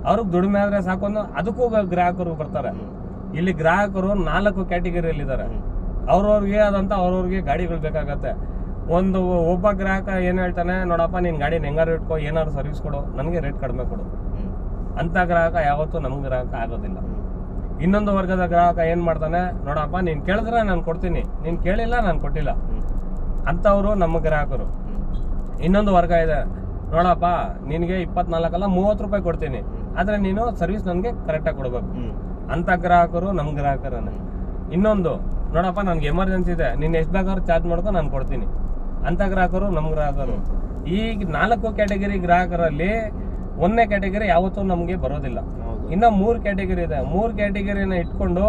ಅವ್ರಿಗೆ ದುಡಿಮೆ ಆದ್ರೆ ಸಾಕೊಂಡು ಅದಕ್ಕೂ ಗ್ರಾಹಕರು ಬರ್ತಾರೆ. ಇಲ್ಲಿ ಗ್ರಾಹಕರು 4 ಕ್ಯಾಟಗರಿಯಲ್ಲಿ ಇದ್ದಾರೆ. ಅವ್ರವ್ರಿಗೆ ಆದಂತ ಅವ್ರವ್ರಿಗೆ ಗಾಡಿಗಳು ಬೇಕಾಗತ್ತೆ. ಒಬ್ಬ ಗ್ರಾಹಕ ಏನ್ ಹೇಳ್ತಾನೆ, ನೋಡಪ್ಪ ನೀನ್ ಗಾಡಿನ ಹೆಂಗಾರು ಇಟ್ಕೋ, ಏನಾದ್ರು ಸರ್ವಿಸ್ ಕೊಡು, ನನಗೆ ರೇಟ್ ಕಡಿಮೆ ಕೊಡು ಅಂತ ಗ್ರಾಹಕ ಯಾವತ್ತೂ ನಮ್ ಗ್ರಾಹಕ ಆಗೋದಿಲ್ಲ. ಇನ್ನೊಂದು ವರ್ಗದ ಗ್ರಾಹಕ ಏನ್ ಮಾಡ್ತಾನೆ, ನೋಡಪ್ಪ ನೀನ್ ಕೇಳಿದ್ರೆ ನಾನು ಕೊಡ್ತೀನಿ, ನೀನ್ ಕೇಳಿಲ್ಲ ನಾನು ಕೊಟ್ಟಿಲ್ಲ ಅಂತವ್ರು ನಮ್ಮ ಗ್ರಾಹಕರು. ಇನ್ನೊಂದು ವರ್ಗ ಇದೆ, ನೋಡಪ್ಪ ನಿನ್ಗೆ 24 ಅಲ್ಲ 30 ರೂಪಾಯಿ ಕೊಡ್ತೀನಿ, ಆದ್ರೆ ನೀನು ಸರ್ವಿಸ್ ನನ್ಗೆ ಕರೆಕ್ಟಾಗಿ ಕೊಡ್ಬೇಕು ಅಂತ ಗ್ರಾಹಕರು ನಮ್ ಗ್ರಾಹಕರನ್ನ. ಇನ್ನೊಂದು, ನೋಡಪ್ಪ ನನ್ಗೆ ಎಮರ್ಜೆನ್ಸಿ ಇದೆ, ನೀನ್ ಎಷ್ಟು ಬೇಕಾದ್ರೂ ಚಾರ್ಜ್ ಮಾಡ್ಕೊ ನಾನು ಕೊಡ್ತೀನಿ ಅಂತ ಗ್ರಾಹಕರು ನಮ್ ಗ್ರಾಹಕರು. ಈ 4 ಕ್ಯಾಟಗರಿ ಗ್ರಾಹಕರಲ್ಲಿ 1ನೇ ಕ್ಯಾಟಗರಿ ಯಾವತ್ತೂ ನಮ್ಗೆ ಬರೋದಿಲ್ಲ. ಇನ್ನ 3 ಕ್ಯಾಟಗರಿ ಇದೆ. 3 ಕ್ಯಾಟಗರಿನ ಇಟ್ಕೊಂಡು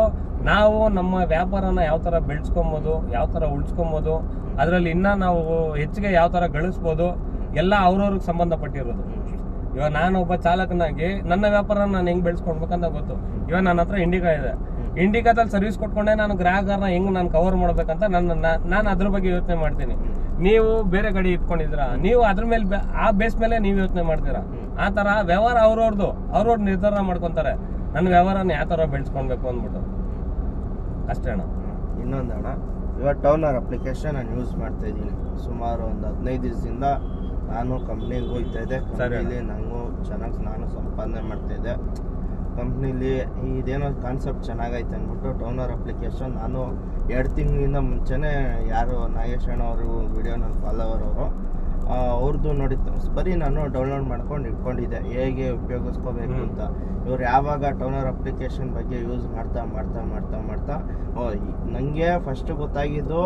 ನಾವು ನಮ್ಮ ವ್ಯಾಪಾರನ ಯಾವ ತರ ಬೆಳೆಸ್ಕೊಬೋದು, ಯಾವ ತರ ಉಳಿಸ್ಕೊಬೋದು, ಅದ್ರಲ್ಲಿ ಇನ್ನ ನಾವು ಹೆಚ್ಚಿಗೆ ಯಾವ ತರ ಗಳಿಸ್ಬೋದು, ಎಲ್ಲ ಅವ್ರವ್ರಿಗೆ ಸಂಬಂಧಪಟ್ಟಿರೋದು. ಇವಾಗ ನಾನು ಒಬ್ಬ ಚಾಲಕನಾಗಿ ನನ್ನ ವ್ಯಾಪಾರ ನಾನು ಹೆಂಗ್ ಬೆಳೆಸ್ಕೊಡ್ಬೇಕಂತ ಗೊತ್ತು. ಇವಾಗ ನನ್ನ ಹತ್ರ ಇಂಡಿಕಾ ಇದೆ, ಇಂಡಿಕಾದಲ್ಲಿ ಸರ್ವಿಸ್ ಕೊಟ್ಕೊಂಡೆ ನಾನು ಗ್ರಾಹಕರನ್ನ ಹೆಂಗ್ ನಾನು ಕವರ್ ಮಾಡ್ಬೇಕಂತ ನಾನು ಅದ್ರ ಬಗ್ಗೆ ಯೋಚನೆ ಮಾಡ್ತೀನಿ. ನೀವು ಬೇರೆ ಗಾಡಿ ಇಟ್ಕೊಂಡಿದ್ದೀರಾ, ನೀವು ಅದ್ರ ಮೇಲೆ ಆ ಬೇಸ್ ಮೇಲೆ ನೀವು ಯೋಚನೆ ಮಾಡ್ತೀರಾ. ಆ ತರ ವ್ಯವಹಾರ ಅವ್ರವ್ರ ನಿರ್ಧಾರ ಮಾಡ್ಕೊಂತಾರೆ, ನನ್ನ ವ್ಯವಹಾರನ ಯಾವ ತರ ಬೆಳೆಸ್ಕೊಳ್ಬೇಕು ಅಂದ್ಬಿಟ್ಟು. ಅಷ್ಟೇ ಅಣ್ಣ. ಇನ್ನೊಂದು ಅಣ್ಣ, ಇವಾಗ ಟೌನರ್ ಅಪ್ಲಿಕೇಶನ್ ನಾನು ಯೂಸ್ ಮಾಡ್ತಾ ಇದ್ದೀನಿ ಸುಮಾರು ಒಂದು 15 ದಿವಸದಿಂದ. ನಾನು ಕಂಪ್ನಿಗೆ ಹೋಗ್ತಾ ಇದ್ದೆ, ಕಂಪ್ನಿಲಿ ನನಗೂ ಚೆನ್ನಾಗಿ ನಾನು ಸಂಪಾದನೆ ಮಾಡ್ತಾ ಇದ್ದೆ. ಕಂಪ್ನಿಲಿ ಇದೇನೋ ಕಾನ್ಸೆಪ್ಟ್ ಚೆನ್ನಾಗೈತೆ ಅಂದ್ಬಿಟ್ಟು ಟೌನರ್ ಅಪ್ಲಿಕೇಶನ್ ನಾನು 2 ತಿಂಗಳಿಂದ ಮುಂಚೆನೇ ಯಾರು ನಾಗೇಶ್ ಅಣ್ಣ ಅವರು ವಿಡಿಯೋ ನನ್ನ ಫಾಲೋವರ್ ಅವರು ಅವ್ರದ್ದು ನೋಡಿದ್ದು ಬರೀ ನಾನು ಡೌನ್ಲೋಡ್ ಮಾಡ್ಕೊಂಡು ಇಟ್ಕೊಂಡಿದ್ದೆ ಹೇಗೆ ಉಪಯೋಗಿಸ್ಕೋಬೇಕು ಅಂತ. ಇವ್ರು ಯಾವಾಗ ಟೌನರ್ ಅಪ್ಲಿಕೇಶನ್ ಬಗ್ಗೆ ಯೂಸ್ ಮಾಡ್ತಾ ಮಾಡ್ತಾ ಮಾಡ್ತಾ ಮಾಡ್ತಾ ನನಗೆ ಫಸ್ಟ್ ಗೊತ್ತಾಗಿದ್ದು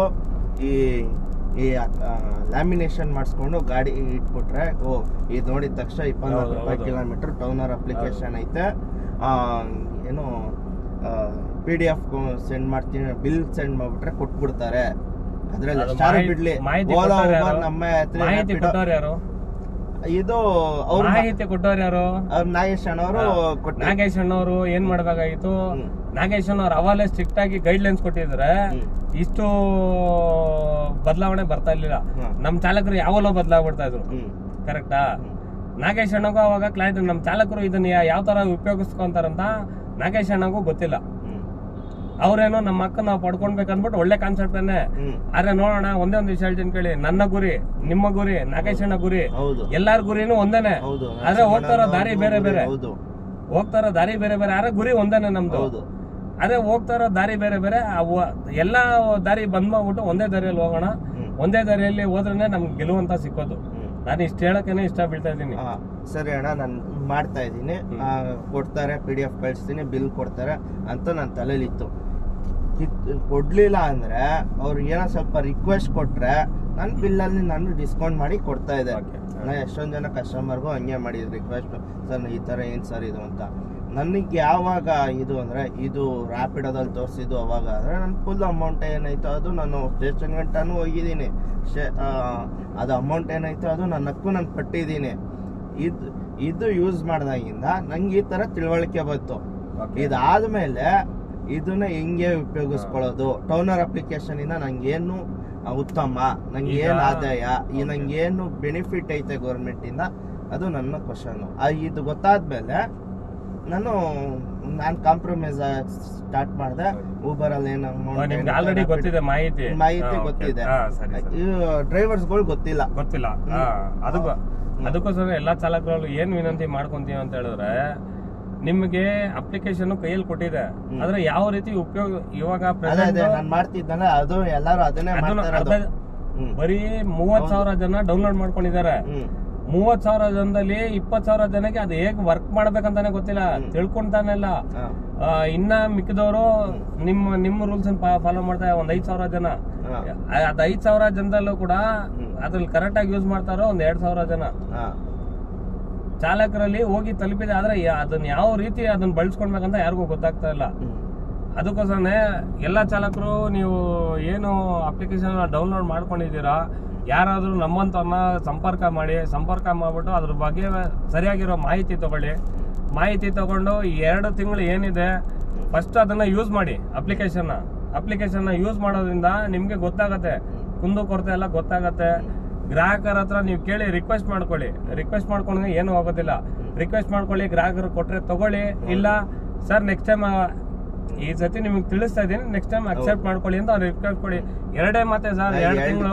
ಈ ಲ್ಯಾಮಿನೇಷನ್ ಮಾಡಿಸ್ಕೊಂಡು ಗಾಡಿ ಇಟ್ಬಿಟ್ರೆ ಇದು ನೋಡಿದ ತಕ್ಷಣ 24 ರೂಪಾಯಿ ಕಿಲೋಮೀಟರ್ ಟೌನರ್ ಅಪ್ಲಿಕೇಶನ್ ಐತೆ, ಏನು PDF ಸೆಂಡ್ ಮಾಡ್ತೀನಿ, ಬಿಲ್ ಸೆಂಡ್ ಮಾಡ್ಬಿಟ್ರೆ ಕೊಟ್ಬಿಡ್ತಾರೆ. ಅದ್ರಲ್ಲಿ ಸ್ಟಾರ್ ಬಿಡ್ಲಿ ಓಲಾ ಉಬರ್ ನಮ್ಮ ಇದು ಅವ್ರ ಮಾಹಿತಿ ಕೊಟ್ಟವ್ರು ಯಾರು? ನಾಗೇಶ್ ಅಣ್ಣವರು ಏನ್ ಮಾಡ್ಬೇಕಾಗಿತ್ತು, ನಾಗೇಶ್ ಅಣ್ಣವ್ರು ಅವಾಗಲೇ ಸ್ಟ್ರಿಕ್ಟ್ ಆಗಿ ಗೈಡ್ ಲೈನ್ಸ್ ಕೊಟ್ಟಿದ್ರೆ ಇಷ್ಟು ಬದಲಾವಣೆ ಬರ್ತಾ ಇರ್ಲಿಲ್ಲ. ನಮ್ ಚಾಲಕರು ಯಾವಲ್ಲೋ ಬದಲಾಗ್ಬಿಡ್ತಾ ಇದ್ರು. ಕರೆಕ್ಟಾ? ನಾಗೇಶ್ ಅಣ್ಣಗೂ ಅವಾಗ ಕ್ಲಾರಿಟಿ, ನಮ್ ಚಾಲಕರು ಇದನ್ನ ಯಾವ ತರ ಉಪಯೋಗಿಸ್ಕೊಂತಾರಂತ ನಾಗೇಶ್ ಅಣ್ಣಗೂ ಗೊತ್ತಿಲ್ಲ. ಅವ್ರೇನೋ ನಮ್ಮ ಅಕ್ಕ ನಾವು ಪಡ್ಕೊಳ್ಬೇಕಂದ್ಬಿಟ್ಟು ಒಳ್ಳೆ ಕಾನ್ಸೆಪ್ಟ್ ಅನ್ನೇ. ಆದ್ರೆ ನೋಡೋಣ, ಒಂದೇ ಒಂದು ವಿಷಯ ಹೇಳ್ತೀನಿ ಕೇಳಿ, ನನ್ನ ಗುರಿ, ನಿಮ್ಮ ಗುರಿ, ನಾಗೇಶ್ ಅಣ್ಣ ಗುರಿ, ಎಲ್ಲಾರ ಗುರಿನೂ ಒಂದೇನೆ. ಆದ್ರೆ ಹೋಗ್ತಾರೋ ದಾರಿ ಬೇರೆ ಬೇರೆ, ಆದ್ರೆ ಗುರಿ ಒಂದೇನೆ ನಮ್ದು. ಅದೇ ಹೋಗ್ತಾರೋ ದಾರಿ ಬೇರೆ ಬೇರೆ, ಎಲ್ಲಾ ದಾರಿ ಬಂದ್ ಮಾಡ್ಬಿಟ್ಟು ಒಂದೇ ದಾರಿಯಲ್ಲಿ ಹೋಗೋಣ. ಒಂದೇ ದಾರಿಯಲ್ಲಿ ಹೋದ್ರೆ ನಮ್ಗೆ ಗೆಲುವಂತ ಸಿಕ್ಕೋದು. ನಾನು ಇಷ್ಟ ಹೇಳಕ್ಕೇನೆ ಇಷ್ಟ ಬೀಳ್ತಾ ಇದ್ದೀನಿ. ಸರಿ ಅಣ್ಣ, ನಾನು ಮಾಡ್ತಾ ಇದ್ದೀನಿ, ಕೊಡ್ತಾರೆ, PDF ಕಳಿಸ್ತೀನಿ, ಬಿಲ್ ಕೊಡ್ತಾರೆ ಅಂತ ನನ್ನ ತಲೆಯಲ್ಲಿತ್ತು. ಕೊಡ್ಲಿಲ್ಲ ಅಂದ್ರೆ ಅವ್ರು ಏನೋ ಸ್ವಲ್ಪ ರಿಕ್ವೆಸ್ಟ್ ಕೊಟ್ರೆ ನನ್ನ ಬಿಲ್ಲಲ್ಲಿ ನಾನು ಡಿಸ್ಕೌಂಟ್ ಮಾಡಿ ಕೊಡ್ತಾ ಇದ್ದೆ. ನಾನು ಎಷ್ಟೊಂದು ಜನ ಕಸ್ಟಮರ್ಗೂ ಹಂಗೆ ಮಾಡಿದ್ರು ರಿಕ್ವೆಸ್ಟ್, ಸರ್ ಈ ಥರ ಏನು ಸರ್ ಇದು ಅಂತ. ನನಗೆ ಯಾವಾಗ ಇದು ಅಂದರೆ ಇದು ರ್ಯಾಪಿಡೋದಲ್ಲಿ ತೋರಿಸಿದ್ದು ಅವಾಗ ಆದರೆ ನನ್ನ ಫುಲ್ ಅಮೌಂಟ್ ಏನಾಯ್ತು ಅದು ನಾನು ಸ್ಟೇಷನ್ ಗಂಟನೂ ಹೋಗಿದ್ದೀನಿ. ಅದು ಅಮೌಂಟ್ ಏನಾಯ್ತು ಅದು ನನ್ನಕ್ಕೂ ನಾನು ಕಟ್ಟಿದ್ದೀನಿ. ಇದು ಯೂಸ್ ಮಾಡಿದಾಗಿಂದ ನಂಗೆ ಈ ಥರ ತಿಳುವಳಿಕೆ ಬಂತು. ಇದಾದಮೇಲೆ ಇದನ್ನ ಹೆಂಗೆ ಉಪಯೋಗಿಸ್ಕೊಳ್ಳೋದು, ಟೌನರ್ ಅಪ್ಲಿಕೇಶನ್ ಇಂದ ನಂಗೇನು ಉತ್ತಮ, ನಂಗೆ ಏನು ಆದಾಯ, ನಂಗೇನು ಬೆನಿಫಿಟ್ ಐತೆ ಗೌರ್ಮೆಂಟ್ ಇಂದ, ಅದು ನನ್ನ ಕ್ವಶನ್. ಇದು ಗೊತ್ತಾದ್ಮೇಲೆ ನಾನು ಕಾಂಪ್ರಮೈಸ್ ಸ್ಟಾರ್ಟ್ ಮಾಡಿದೆ. ಊಬರ್ ಅಲ್ಲಿ ಏನು ಆಲ್ರೆಡಿ ಗೊತ್ತಿದೆ, ಮಾಹಿತಿ ಗೊತ್ತಿದೆ, ಡ್ರೈವರ್ಸ್ಗಳು ಗೊತ್ತಿಲ್ಲ. ಅದಕ್ಕೋಸ್ಕರ ಎಲ್ಲಾ ಚಾಲಕರು ಏನ್ ವಿನಂತಿ ಮಾಡ್ಕೊಂತೀವಿ ಅಂತ ಹೇಳಿದ್ರೆ, ನಿಮ್ಗೆ ಅಪ್ಲಿಕೇಶನ್ ಕೈಯಲ್ಲಿ ಕೊಟ್ಟಿದೆ, ಆದ್ರೆ ಯಾವ ರೀತಿ ಉಪಯೋಗ ಇವಾಗ ಮಾಡ್ತಿದ್ದಾನೆ ಅದು ಎಲ್ಲರೂ ಅದನ್ನೇ ಬರೀ 30,000 ಜನ ಡೌನ್ಲೋಡ್ ಮಾಡ್ಕೊಂಡಿದ್ದಾರೆ. 30,000 ಜನದಲ್ಲಿ 20,000 ಜನಕ್ಕೆ ಅದು ಹೇಗ್ ವರ್ಕ್ ಮಾಡ್ಬೇಕಂತಾನೆ ಗೊತ್ತಿಲ್ಲ, ತಿಳ್ಕೊಂತಾನೆ ಇಲ್ಲ. ಇನ್ನ ಮಿಕ್ಕಿದವರು ನಿಮ್ಮ ರೂಲ್ಸ್ ಫಾಲೋ ಮಾಡ್ತಾರೆ. ಒಂದ್ 5,000 ಜನ, ಅದ್ 5,000 ಜನದಲ್ಲೂ ಕೂಡ ಅದ್ರಲ್ಲಿ ಕರೆಕ್ಟ್ ಆಗಿ ಯೂಸ್ ಮಾಡ್ತಾರೋ 2,000 ಜನ ಚಾಲಕರಲ್ಲಿ ಹೋಗಿ ತಲುಪಿದೆ. ಆದ್ರೆ ಅದನ್ನ ಯಾವ ರೀತಿ ಅದನ್ನ ಬಳಸ್ಕೊಳ್ಬೇಕಂತ ಯಾರಿಗೂ ಗೊತ್ತಾಗ್ತಾ ಇಲ್ಲ. ಅದಕ್ಕೋಸ್ಕರನೇ ಎಲ್ಲಾ ಚಾಲಕರು ನೀವು ಏನು ಅಪ್ಲಿಕೇಶನ್ ಡೌನ್ಲೋಡ್ ಮಾಡ್ಕೊಂಡಿದ್ದೀರಾ, ಯಾರಾದ್ರೂ ನಮ್ಮಂತವ್ರನ್ನ ಸಂಪರ್ಕ ಮಾಡ್ಬಿಟ್ಟು ಅದ್ರ ಬಗ್ಗೆ ಸರಿಯಾಗಿರೋ ಮಾಹಿತಿ ತಗೊಳ್ಳಿ. ಮಾಹಿತಿ ತಗೊಂಡು 2 ತಿಂಗಳು ಏನಿದೆ ಫಸ್ಟ್ ಅದನ್ನ ಯೂಸ್ ಮಾಡಿ. ಅಪ್ಲಿಕೇಶನ್ ಯೂಸ್ ಮಾಡೋದ್ರಿಂದ ನಿಮ್ಗೆ ಗೊತ್ತಾಗತ್ತೆ, ಕುಂದು ಕೊರತೆ ಎಲ್ಲ ಗೊತ್ತಾಗತ್ತೆ. ಗ್ರಾಹಕರ ಹತ್ರ ನೀವು ಕೇಳಿ ರಿಕ್ವೆಸ್ಟ್ ಮಾಡ್ಕೊಳ್ಳಿ. ರಿಕ್ವೆಸ್ಟ್ ಮಾಡ್ಕೊಂಡ್ರೆ ಏನು ಆಗೋದಿಲ್ಲ. ರಿಕ್ವೆಸ್ಟ್ ಮಾಡ್ಕೊಳ್ಳಿ, ಗ್ರಾಹಕರು ಕೊಟ್ರೆ ತಗೊಳ್ಳಿ, ಇಲ್ಲ ಸರ್ ನೆಕ್ಸ್ಟ್ ಟೈಮ್ ಈ ಸತಿ ನಿಮ್ಗೆ ತಿಳಿಸ್ತಾ ಇದೀನಿ, ನೆಕ್ಸ್ಟ್ ಟೈಮ್ ಅಕ್ಸೆಪ್ಟ್ ಮಾಡ್ಕೊಳ್ಳಿ ಅಂತ ಅವ್ರು ರಿಕ್ವೆಸ್ಟ್ ಕೊಡಿ. ಎರಡೇ ಮಾತೆ ಸರ್, 2 ತಿಂಗಳು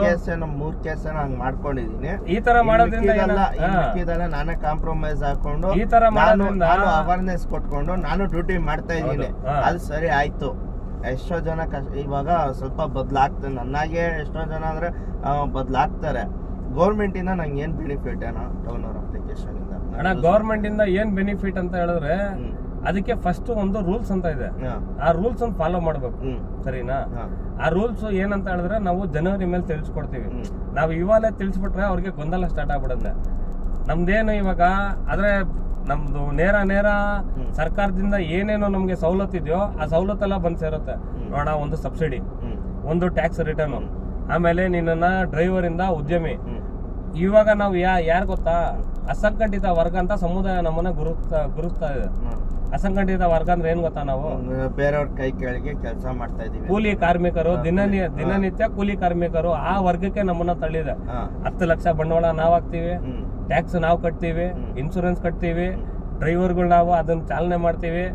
3 ಕೇಸ್ ಹಂಗ್ ಮಾಡ್ಕೊಂಡಿದೀನಿ. ಈ ತರ ಮಾಡೋದ್ರಿಂದ ನಾನೇ ಕಾಂಪ್ರಮೈಸ್ ಹಾಕೊಂಡು ಈ ತರ ಮಾಡೋದ್ರಿಂದ ಅವೇರ್ನೆಸ್ ಕೊಟ್ಕೊಂಡು ನಾನು ಡ್ಯೂಟಿ ಮಾಡ್ತಾ ಇದ್ದೀನಿ. ಅದು ಸರಿ ಆಯ್ತು. ಎಷ್ಟೋ ಜನ ಇವಾಗ ಸ್ವಲ್ಪ ಬದಲಾಗ್ತಾರೆ, ನನ್ನಾಗೆ ಎಷ್ಟೋ ಜನ ಅಂದ್ರೆ ಬದಲಾಗ್ತಾರೆ. ಗೌರ್ಮೆಂಟ್ ಇಂದ ನಂಗೆ ಏನ್ ಬೆನಿಫಿಟ್ ಏನೋ ಟೌನ್ ಅವರ್ ಅಪ್ಲಿಕೇಶನ್ ಇಂದ? ಅಣ್ಣ, ಗೌರ್ಮೆಂಟ್ ಇಂದ ಏನ್ ಬೆನಿಫಿಟ್ ಅಂತ ಹೇಳಿದ್ರೆ ಅದಕ್ಕೆ ಫಸ್ಟ್ ಒಂದು ರೂಲ್ಸ್ ಅಂತ ಇದೆ. ಆ ರೂಲ್ಸ್ ಅನ್ನು ಫಾಲೋ ಮಾಡ್ಬೇಕು, ಸರಿನಾ? ಆ ರೂಲ್ಸ್ ಏನಂತ ಹೇಳಿದ್ರೆ ನಾವು ಜನವರಿ ಮೇಲೆ ತಿಳಿಸ್ಕೊಡ್ತೀವಿ. ನಾವು ಇವಾಗಲೇ ತಿಳಿಸ್ಬಿಟ್ರೆ ಅವ್ರಿಗೆ ಗೊಂದಲ ಸ್ಟಾರ್ಟ್ ಆಗ್ಬಿಡುತ್ತೆ. ನಮ್ದೇನು ಇವಾಗ ಆದ್ರೆ ನಮ್ದು ನೇರ ಸರ್ಕಾರದಿಂದ ಏನೇನೋ ನಮ್ಗೆ ಸವಲತ್ತು ಇದೆಯೋ ಆ ಸವಲತ್ತೆಲ್ಲ ಬಂದ್ ಸೇರುತ್ತೆ ನೋಡ. ಒಂದು ಸಬ್ಸಿಡಿ, ಒಂದು ಟ್ಯಾಕ್ಸ್ ರಿಟರ್ನ್, ಆಮೇಲೆ ನಿನ್ನ ಡ್ರೈವರ್ ಇಂದ ಉದ್ಯಮಿ. ಇವಾಗ ನಾವು ಯಾರು ಗೊತ್ತಾ, ಅಸಂಘಟಿತ ವರ್ಗ ಅಂತ ಸಮುದಾಯ ನಮ್ಮನ್ನ ಗುರುಸ್ತಾ ಇದೆ. ಅಸಂಘಟಿತ ವರ್ಗ ಅಂದ್ರೆ ಏನ್ ಗೊತ್ತಾ, ನಾವು ಬೇರೆಯವ್ರ ಕೈ ಕೆಳಗೆ ಕೆಲಸ ಮಾಡ್ತಾ ಇದೀವಿ. ಕೂಲಿ ಕಾರ್ಮಿಕರು, ದಿನನಿತ್ಯ ಕೂಲಿ ಕಾರ್ಮಿಕರು, ಆ ವರ್ಗಕ್ಕೆ ನಮ್ಮನ್ನ ತಳ್ಳಿದೆ. 10 ಲಕ್ಷ ಬಂಡವಾಳ ನಾವ್ ಹಾಕ್ತಿವಿ, ಟ್ಯಾಕ್ಸ್ ನಾವು ಕಟ್ತೀವಿ, ಇನ್ಶೂರೆನ್ಸ್ ಕಟ್ತೀವಿ, ಡ್ರೈವರ್ಗಳು ನಾವು ಅದನ್ನ ಚಾಲನೆ ಮಾಡ್ತೀವಿ,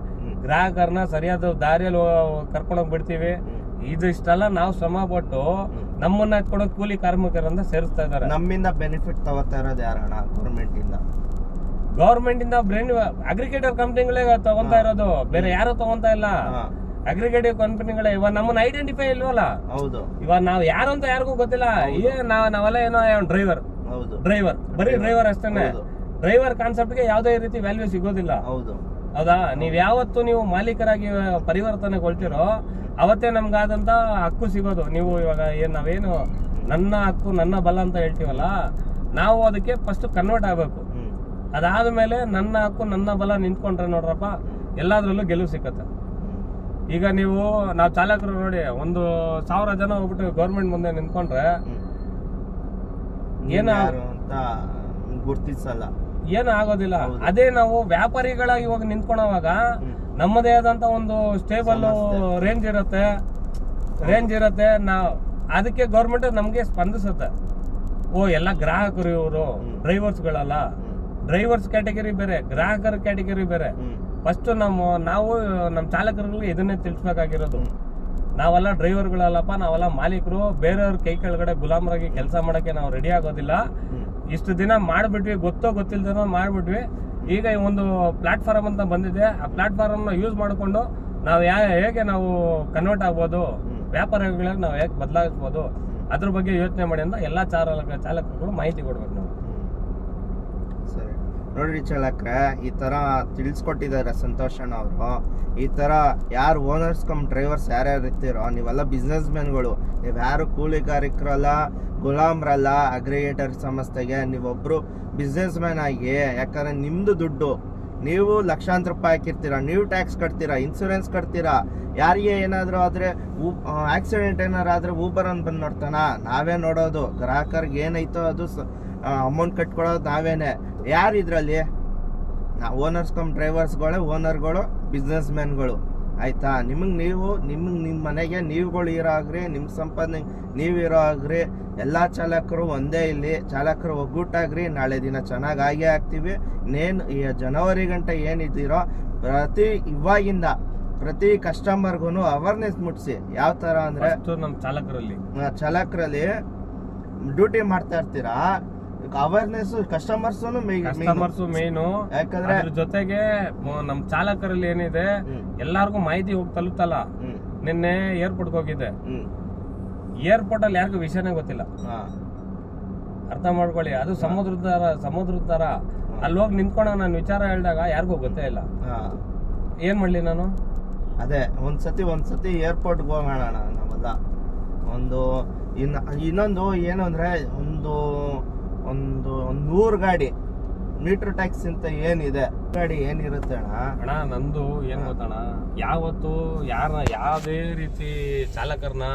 ಗ್ರಾಹಕರನ್ನ ಸರಿಯಾದ ದಾರಿಯಲ್ಲಿ ಕರ್ಕೊಂಡೋಗಿ ಬಿಡ್ತೀವಿ. ಇಷ್ಟೆಲ್ಲ ನಾವು ಶ್ರಮ ಪಟ್ಟು ನಮ್ಮನ್ನ ಎತ್ಕೊಂಡೋಗಿ ಕೂಲಿ ಕಾರ್ಮಿಕರನ್ನ ಸೇರಿಸ್ತಾ ಇದಾರೆ. ನಮ್ಮಿಂದ ಬೆನಿಫಿಟ್ ತಗೋತಾ ಇರೋದು ಯಾರಣ್ಣ? ಗವರ್ಮೆಂಟ್ ಇಂದ ಅಗ್ರಿಗೇಟರ್ ಕಂಪ್ನಿಗಳೇ ತಗೊಂತಾ ಇರೋದು, ಬೇರೆ ಯಾರು ತಗೊಂತಾ ಇಲ್ಲ. ಅಗ್ರಿಗೇಟಿವ್ ಕಂಪನಿಗಳೇ ಇವಾಗ ನಮ್ಮನ್ನ ಐಡೆಂಟಿಫೈ ಇಲ್ವಲ್ಲ. ಹೌದು. ಇವಾಗ ನಾವ್ ಯಾರು ಅಂತ ಯಾರಿಗೂ ಗೊತ್ತಿಲ್ಲ. ನಾವೆಲ್ಲ ಏನೋ ಡ್ರೈವರ್ ಬರೀ ಡ್ರೈವರ್ ಅಷ್ಟೇನೆ. ಡ್ರೈವರ್ ಕಾನ್ಸೆಪ್ಟ್ಗೆ ಯಾವ್ದೇ ರೀತಿ ವ್ಯಾಲ್ಯೂ ಸಿಗೋದಿಲ್ಲ. ಹೌದಾ? ನೀವ್ ಯಾವತ್ತು ನೀವು ಮಾಲೀಕರಾಗಿ ಪರಿವರ್ತನೆಗೊಳ್ತಿರೋ ಅವತ್ತೇ ನಮ್ಗಾದಂತ ಹಕ್ಕು ಸಿಗೋದು. ನೀವು ಇವಾಗ ನಾವೇನು ನನ್ನ ಹಕ್ಕು ನನ್ನ ಬಲ ಅಂತ ಹೇಳ್ತೀವಲ್ಲ, ನಾವು ಅದಕ್ಕೆ ಫಸ್ಟ್ ಕನ್ವರ್ಟ್ ಆಗ್ಬೇಕು. ಅದಾದ್ಮೇಲೆ ನನ್ನ ಹಕ್ಕು ನನ್ನ ಬಲ ನಿಂತ್ಕೊಂಡ್ರೆ ನೋಡ್ರಪ್ಪ ಎಲ್ಲಾದ್ರಲ್ಲೂ ಗೆಲುವು ಸಿಕ್ಕತ್ತೆ. ಈಗ ನಾವು ಚಾಲಕರು ನೋಡಿ, 1,000 ಜನ ಹೋಗ್ಬಿಟ್ಟು ಗೌರ್ಮೆಂಟ್ ಮುಂದೆ ನಿಂತ್ಕೊಂಡ್ರೆ ಗುರ್ತಿಸಲ್ಲ, ಏನು ಆಗೋದಿಲ್ಲ. ಅದೇ ನಾವು ವ್ಯಾಪಾರಿಗಳಾಗಿ ಇವಾಗ ನಿಂತ್ಕೊಳ್ಳೋವಾಗ ನಮ್ಮದೇ ಆದಂತ ಒಂದು ಸ್ಟೇಬಲ್ ರೇಂಜ್ ಇರುತ್ತೆ. ನಾವು ಅದಕ್ಕೆ ಗೌರ್ಮೆಂಟ್ ನಮ್ಗೆ ಸ್ಪಂದಿಸುತ್ತೆ. ಎಲ್ಲ ಗ್ರಾಹಕರು ಇವರು, ಡ್ರೈವರ್ಸ್ಗಳಲ್ಲ. ಡ್ರೈವರ್ಸ್ ಕ್ಯಾಟಗರಿ ಬೇರೆ, ಗ್ರಾಹಕರ ಕ್ಯಾಟಗರಿ ಬೇರೆ. ಫಸ್ಟ್ ನಾವು ನಮ್ಮ ಚಾಲಕರಿಗೆ ಇದನ್ನೇ ತಿಳಿಸ್ಬೇಕಾಗಿರೋದು. ನಾವೆಲ್ಲ ಡ್ರೈವರ್ಗಳಲ್ಲಪ್ಪ, ನಾವೆಲ್ಲ ಮಾಲೀಕರು. ಬೇರೆಯವ್ರ ಕೈ ಕೆಳಗಡೆ ಗುಲಾಮರಾಗಿ ಕೆಲಸ ಮಾಡಕ್ಕೆ ನಾವು ರೆಡಿ ಆಗೋದಿಲ್ಲ. ಇಷ್ಟು ದಿನ ಮಾಡ್ಬಿಟ್ವಿ, ಗೊತ್ತಿಲ್ದ ಮಾಡ್ಬಿಟ್ವಿ. ಈಗ ಒಂದು ಪ್ಲಾಟ್ಫಾರ್ಮ್ ಅಂತ ಬಂದಿದೆ, ಆ ಪ್ಲಾಟ್ಫಾರ್ಮ್ ನ ಯೂಸ್ ಮಾಡಿಕೊಂಡು ನಾವು ಹೇಗೆ ನಾವು ಕನ್ವರ್ಟ್ ಆಗ್ಬೋದು, ವ್ಯಾಪಾರಿಗಳಿಗೆ ನಾವು ಹೇಗೆ ಬದಲಾಯಿಸ್ಬೋದು, ಅದ್ರ ಬಗ್ಗೆ ಯೋಚನೆ ಮಾಡಿ ಅಂತ ಎಲ್ಲಾ ಚಾಲಕರುಗಳು ಮಾಹಿತಿ ಕೊಡ್ಬೇಕು ನಾವು. ಸರಿ ನೋಡ್ರಿ ಚಾಲಕ್ರೆ, ಈ ತರ ತಿಳಿಸ್ಕೊಟ್ಟಿದ್ದಾರೆ ಸಂತೋಷಣ್ಣ ಅವರು. ಈ ತರ ಯಾರು ಓನರ್ಸ್ ಕಮ್ ಡ್ರೈವರ್ಸ್ ಯಾರ್ಯಾರು ಇರ್ತೀರೋ, ನೀವೆಲ್ಲ ಬಿಸ್ನೆಸ್ ಮ್ಯಾನ್ಗಳು, ನೀವು ಯಾರು ಕೂಲಿಗಾರಿಕರಲ್ಲ, ಗುಲಾಮ್ರಲ್ಲ. ಅಗ್ರಿಗೇಟರ್ ಸಂಸ್ಥೆಗೆ ನೀವೊಬ್ರು ಬಿಸ್ನೆಸ್ ಮ್ಯಾನ್ ಆಗಿ, ಯಾಕಂದ್ರೆ ನಿಮ್ದು ದುಡ್ಡು, ನೀವು ಲಕ್ಷಾಂತರ ರೂಪಾಯಿ ಹಾಕಿರ್ತೀರಾ, ನೀವು ಟ್ಯಾಕ್ಸ್ ಕಟ್ತೀರಾ, ಇನ್ಸೂರೆನ್ಸ್ ಕಟ್ತೀರಾ. ಯಾರಿಗೆ ಏನಾದರೂ ಆದರೆ ಆಕ್ಸಿಡೆಂಟ್ ಏನಾರು ಆದರೆ ಊಬರ್ ಅಂತ ಬಂದು ನೋಡ್ತಾನ? ನಾವೇ ನೋಡೋದು. ಗ್ರಾಹಕರಿಗೆ ಏನೈತೋ ಅದು ಅಮೌಂಟ್ ಕಟ್ಕೊಡೋದು ನಾವೇನೆ. ಯಾರು ಇದರಲ್ಲಿ? ಓನರ್ಸ್ ಕಮ್ ಡ್ರೈವರ್ಸ್ಗಳೇ ಓನರ್ಗಳು, ಬಿಸ್ನೆಸ್ ಮ್ಯಾನ್ಗಳು. ಆಯ್ತಾ? ನಿಮ್ಮ ಮನೆಗೆ ನೀವುಗಳು ಇರೋ ಆಗ್ರಿ, ನಿಮ್ಮ ಸಂಪಾದನೆ ನೀವು ಇರೋ ಆಗ್ರಿ, ಎಲ್ಲ ಚಾಲಕರು ಒಂದೇ. ಇಲ್ಲಿ ಚಾಲಕರು ಒಗ್ಗೂಟಾಗ್ರಿ. ನಾಳೆ ದಿನ ಚೆನ್ನಾಗಿ ಆಗೇ ಆಗ್ತೀವಿ. ಈ ಜನವರಿ ಗಂಟೆ ಏನಿದ್ದೀರೋ ಇವಾಗಿಂದ ಪ್ರತಿ ಕಸ್ಟಮರ್ಗು ಅವೇರ್ನೆಸ್ ಮುಟ್ಸಿ. ಯಾವ ತರ ಅಂದ್ರೆ, ನಮ್ಮ ಚಾಲಕರಲ್ಲಿ ಡ್ಯೂಟಿ ಮಾಡ್ತಾ ಇರ್ತೀರಾ, ಅವೇರ್ನೆಸ್ ಕಸ್ಟಮರ್ಸ್ ಮೇನು. ಯಾಕಂದ್ರೆ ಜೊತೆಗೆ ನಮ್ ಚಾಲಕರಲ್ಲಿ ಏನಿದೆ, ಎಲ್ಲಾರ್ಗು ಮಾಹಿತಿ ಹೋಗಿ ತಲುಪ್ತಲ್ಲ. ನಿನ್ನೆ ಏರ್ಪೋರ್ಟ್ ಹೋಗಿದ್ದೆ, ಏರ್ಪೋರ್ಟ್ ಅಲ್ಲಿ ಯಾರಿಗೂ ವಿಷಯನೇ ಗೊತ್ತಿಲ್ಲ. ಅರ್ಥ ಮಾಡ್ಕೊಳ್ಳಿ, ಅದು ಸಮುದ್ರದ ತರ. ಅಲ್ಲಿ ಹೋಗಿ ನಿಂತ್ಕೊಂಡ ನಾನು ವಿಚಾರ ಹೇಳಿದಾಗ ಯಾರಿಗೂ ಗೊತ್ತೇ ಇಲ್ಲ. ಏನ್ ಮಾಡ್ಲಿ ನಾನು? ಅದೇ ಒಂದ್ಸತಿ ಏರ್ಪೋರ್ಟ್ಗೆ ಹೋಗೋಣ ನಾವೆಲ್ಲ. ಇನ್ನೊಂದು ಏನು ಅಂದ್ರೆ, ಒಂದು 100 ಗಾಡಿ ಮೀಟರ್ ಟ್ಯಾಕ್ಸ್ ಅಂತ ಏನಿದೆ, ಗಾಡಿ ಏನಿರುತ್ತೆ ಅಣ್ಣ ನಂದು ಏನ್ ಗೊತ್ತಣ್ಣ, ಯಾವತ್ತು ಯಾವ್ದೇ ರೀತಿ ಚಾಲಕರನ್ನ